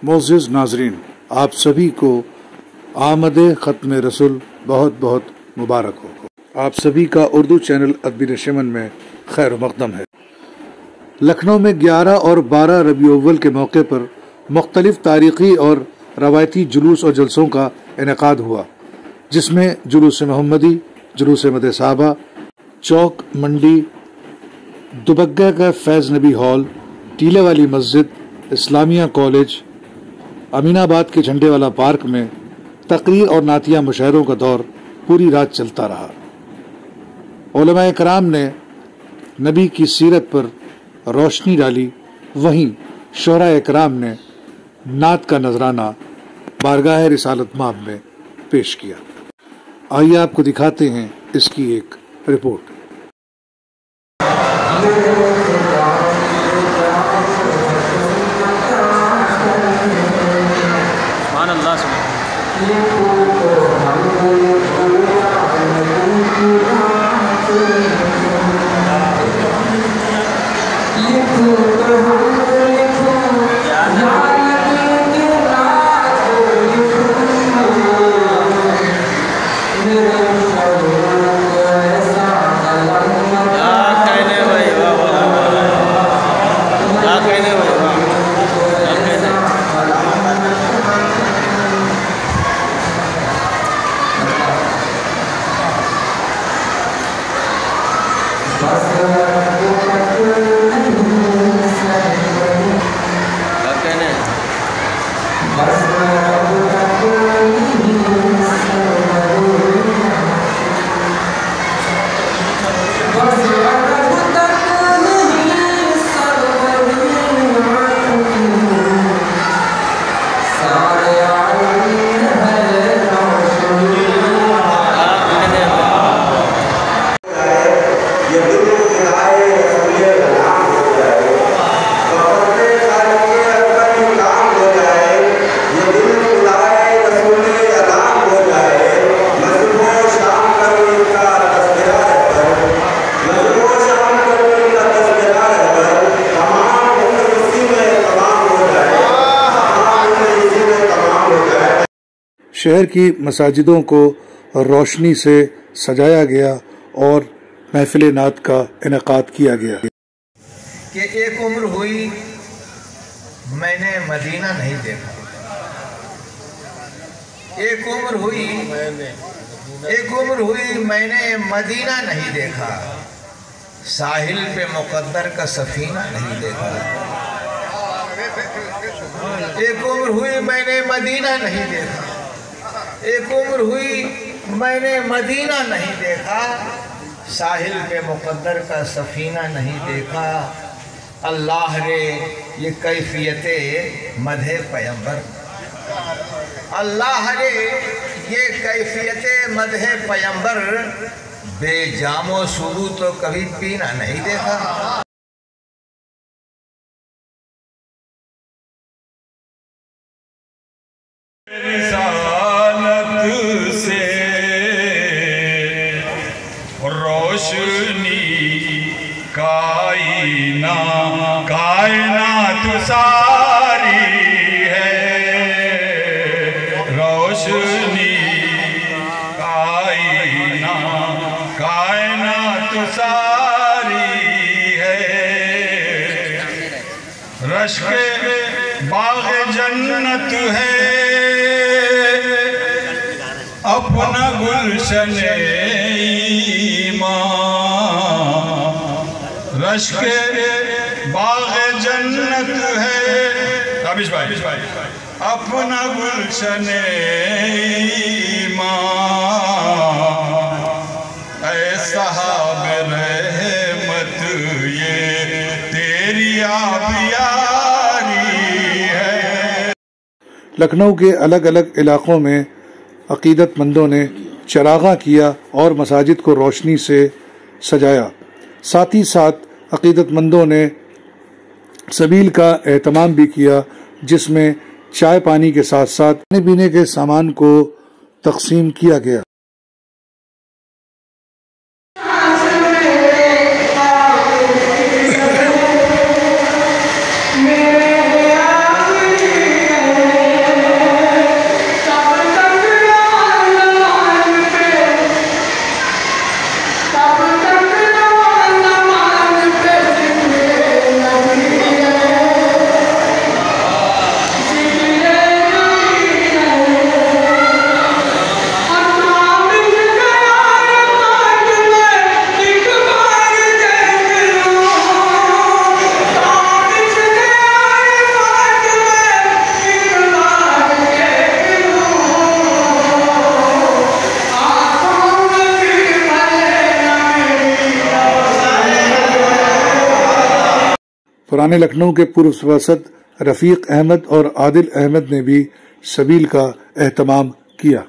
मोअज़्ज़िज़ नाज़रीन, आप सभी को आमद ख़त्म रसूल बहुत बहुत मुबारक हो। आप सभी का उर्दू चैनल अदबी नशमन में खैर मक़दम है। लखनऊ में 11 और 12 रबी अव्वल के मौके पर मुख्तलिफ तारीख़ी और रवायती जुलूस और जलसों का इनेकाद हुआ, जिसमें जुलूस मोहम्मदी, जुलूस मद साहबा, चौक मंडी, दुबग्गा का फैज़ नबी हॉल, टीले वाली मस्जिद, इस्लामिया कॉलेज, अमीनाबाद के झंडे वाला पार्क में तकरीर और नातिया मुशायरों का दौर पूरी रात चलता रहा। उलमाए कराम ने नबी की सीरत पर रोशनी डाली, वहीं शोहराए कराम ने नात का नजराना बारगाह रिसालत माब में पेश किया। आइए आपको दिखाते हैं इसकी एक रिपोर्ट। शहर की मसाजिदों को रोशनी से सजाया गया और महफिल नात का इनेकाद किया गया। कि एक उम्र हुई मैंने मदीना नहीं देखा, एक उम्र हुई मैंने मदीना नहीं देखा, साहिल पे मुकद्दर का सफीना नहीं देखा। एक उम्र हुई मैंने मदीना नहीं देखा, एक उम्र हुई मैंने मदीना नहीं देखा, साहिल पे मुकद्दर का सफीना नहीं देखा। अल्लाह रे ये कैफियते मधे पैगंबर, अल्लाह रे ये कैफियते मधे पैगंबर, बेजामो शुरू तो कभी पीना नहीं देखा। कायनात सारी है रोशनी, कायनात सारी है। रश्के बाग़ जन्नत है अपना गुलशन ईमान, रश्के बाग़ जन्नत है ताबिश भाई अपना गुलशन ईमान। ऐ साहब रहमत ये तेरी आबियारी है। लखनऊ के अलग अलग इलाकों में अकीदतमंदों ने चरागा किया और मसाजिद को रोशनी से सजाया। साथ ही साथ अकीदतमंदों ने सबील का एहतमाम भी किया, जिसमें चाय पानी के साथ साथ खाने पीने के सामान को तकसीम किया गया। पुराने लखनऊ के पूर्व सभासद रफीक अहमद और आदिल अहमद ने भी सबील का एहतमाम किया।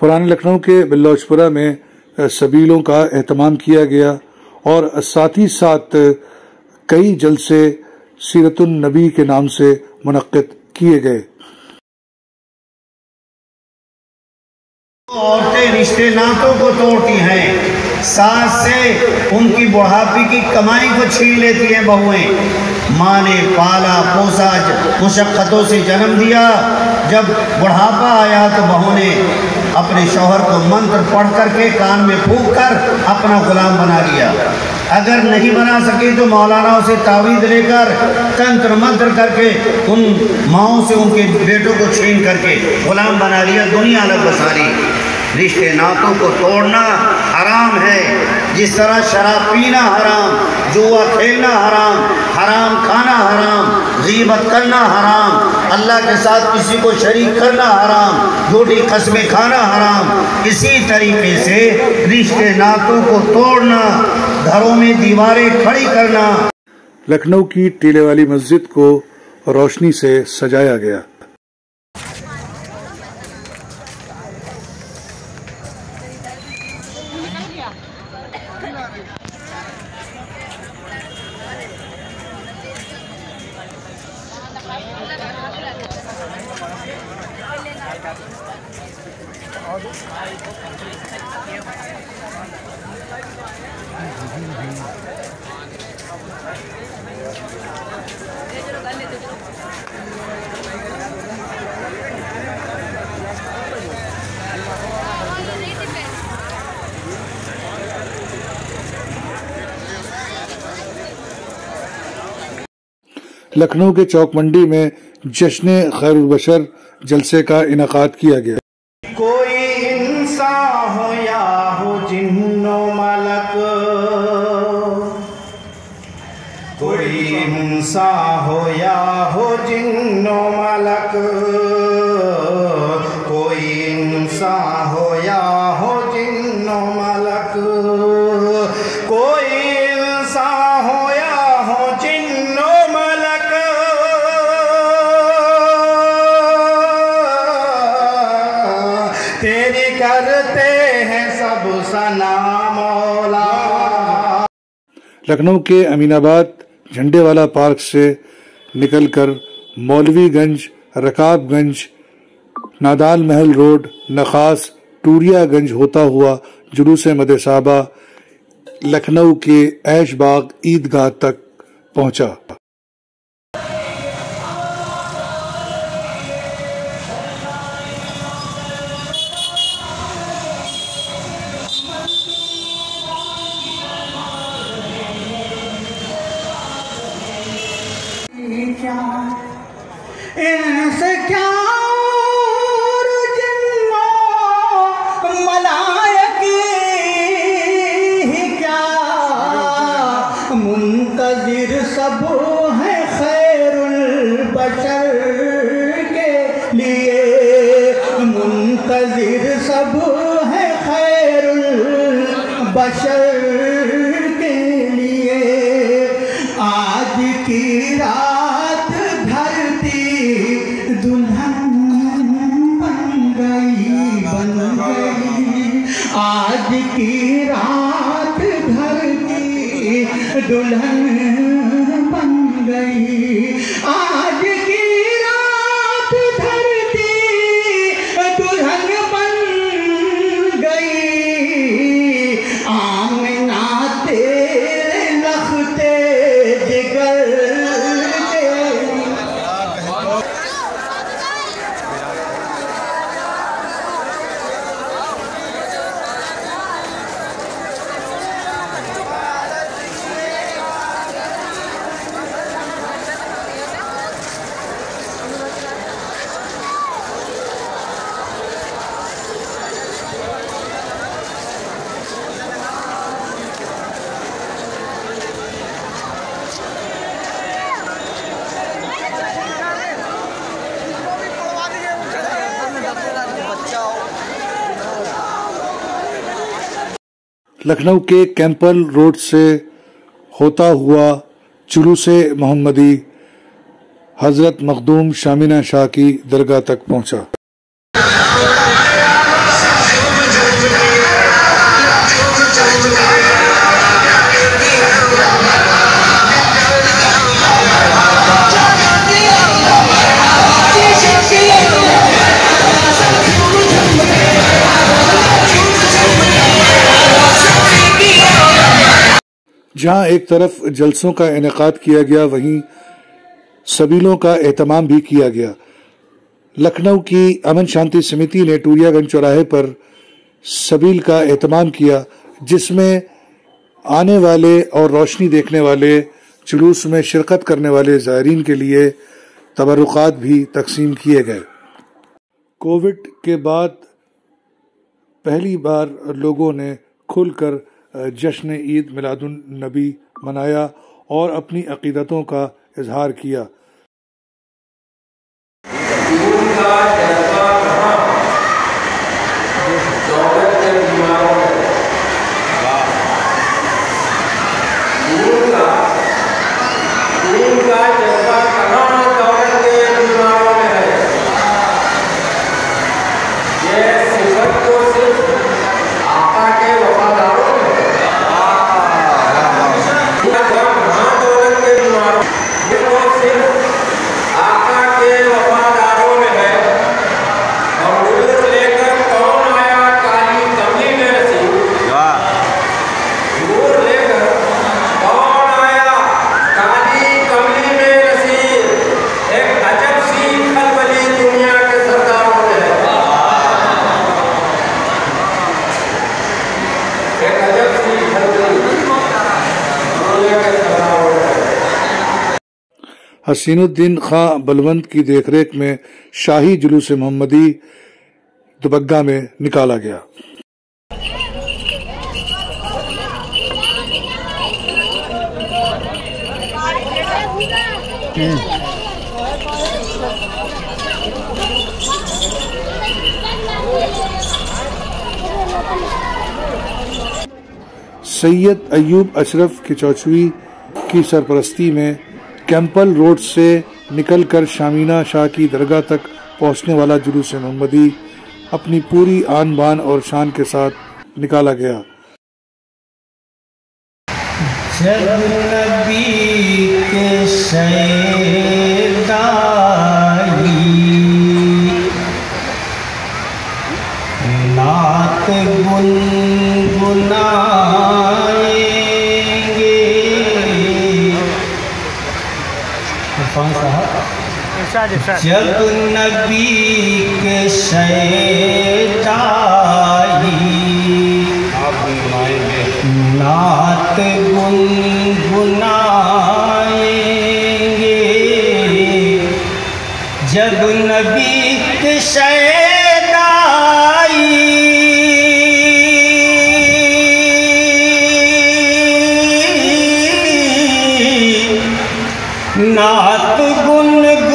पुराने लखनऊ के बिल्लौचपुरा में सबीलों का एहतमाम किया गया और साथ ही साथ कई जलसे सीरतुन नबी के नाम से मुनक्किद किए गए। औरतें रिश्ते नातों को तोड़ती हैं, सास से उनकी बुढ़ापे की कमाई को छीन लेती हैं बहुएं। माँ ने पाला पोसा, मुशक्क़तों से जन्म दिया, जब बुढ़ापा आया तो बहू ने अपने शौहर को मंत्र पढ़ करके कान में फूंक कर अपना गुलाम बना लिया। अगर नहीं बना सके तो मौलानाओं से तावीज़ लेकर तंत्र मंत्र करके उन माओं से उनके बेटों को छीन करके गुलाम बना लिया, दुनिया अलग बसा ली। रिश्ते नातों को तोड़ना हराम है, जिस तरह शराब पीना हराम, जुआ खेलना हराम, हराम खाना हराम, गीबत करना हराम, अल्लाह के साथ किसी को शरीक करना हराम, झूठी कस्में खाना हराम। इसी तरीके से रिश्ते नातों को तोड़ना, घरों में दीवारें खड़ी करना। लखनऊ की टीले वाली मस्जिद को रोशनी से सजाया गया। लखनऊ के चौक मंडी में जश्न खैरुल बशर जलसे का इनाकाद किया गया। कोई इंसान हो या हो जिन्नो मलक, कोई इंसान हो या हो जिन्नो मलक, कोई इंसान हो या हो जिन्नो मलक, कोई इंसान हो या हो जिन्नो मलक, तेरी करते हैं सब सना मौला। लखनऊ के अमीनाबाद झंडेवाला पार्क से निकलकर मौलवीगंज, रकाबगंज, नादाल महल रोड, नखास, टूरियागंज होता हुआ जुलूस मदसाबा लखनऊ के ऐशबाग ईदगाह तक पहुंचा। इनसे क्या मलायकी क्या मुंतजिर सब आज की रात धरती दुल्हन बन गई, आज की रात धरती दुल्हन बन गई। आमना तेरे लखते जिगर लखनऊ के कैंपल रोड से होता हुआ जुलूसे मोहम्मदी हजरत मखदूम शामीना शाह की दरगाह तक पहुंचा। जहां एक तरफ जलसों का इनेकाद किया गया, वहीं सबीलों का एहतमाम भी किया गया। लखनऊ की अमन शांति समिति ने टूरियागंज चौराहे पर सबील का एहतमाम किया, जिसमें आने वाले और रोशनी देखने वाले, जुलूस में शिरकत करने वाले ज़ायरीन के लिए तबरुकात भी तकसीम किए गए। कोविड के बाद पहली बार लोगों ने खुलकर जश्न ईद मिलादुन नबी मनाया और अपनी अकीदतों का इजहार किया। हसीनुद्दीन खां बलवंत की देखरेख में शाही जुलूस मोहम्मदी दुबग्गा में निकाला गया। सैयद अयूब अशरफ खिचौचवी की सरपरस्ती में कैंपल रोड से निकलकर शामीना शाह की दरगाह तक पहुंचने वाला जुलूस मोहम्मदी अपनी पूरी आन बान और शान के साथ निकाला गया। जब नबी के सैदाई नात जब नबी के सैदाई नात गुनगुनाएंगे, जब नबी के सैदाई नात गुनगुनाएंगे,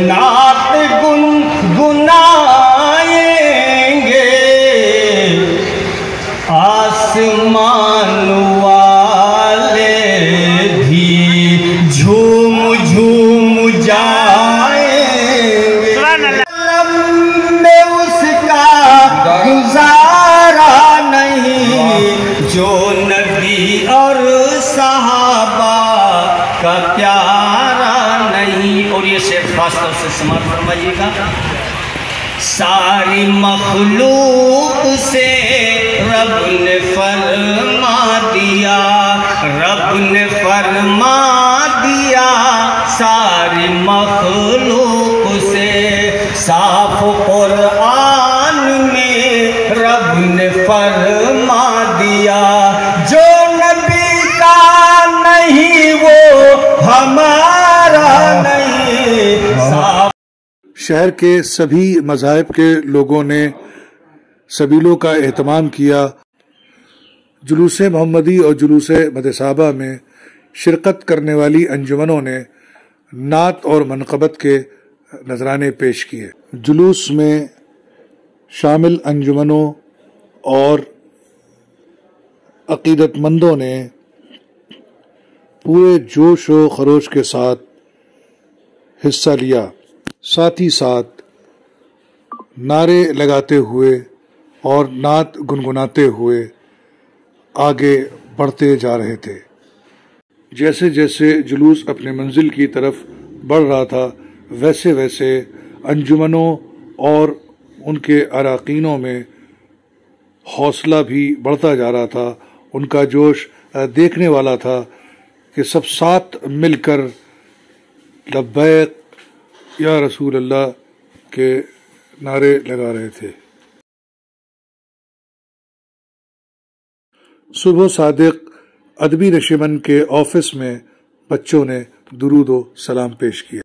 नात गुनगुनाएंगे, आसमान वाले भी झूम झूम जाएंगे। में उस खासतौर से समाप्त फरमाइएगा। सारी मखलूक से रब ने फरमा दिया, रब ने फरमा दिया सारी मखलूक से, साफ कुरान में रब ने फरमा दिया, जो नबी का नहीं वो हमारा नहीं। साफ शहर के सभी मज़ाहिब के लोगों ने सबीलों का एहतमाम किया। जुलूस मोहम्मदी और जुलूस मदसाबा में शिरकत करने वाली अंजुमनों ने नात और मनक़बत के नजराने पेश किए। जुलूस में शामिल अंजुमनों और अक़ीदतमंदों ने पूरे जोश व खरोश के साथ हिस्सा लिया, साथ ही साथ नारे लगाते हुए और नात गुनगुनाते हुए आगे बढ़ते जा रहे थे। जैसे जैसे जुलूस अपने मंजिल की तरफ बढ़ रहा था, वैसे वैसे अंजुमनों और उनके अराकीनों में हौसला भी बढ़ता जा रहा था। उनका जोश देखने वाला था कि सब साथ मिलकर लब्बैक या रसूल अल्लाह के नारे लगा रहे थे। सुबह सादिक अदबी नशिमन के ऑफिस में बच्चों ने दुरूद व सलाम पेश किया।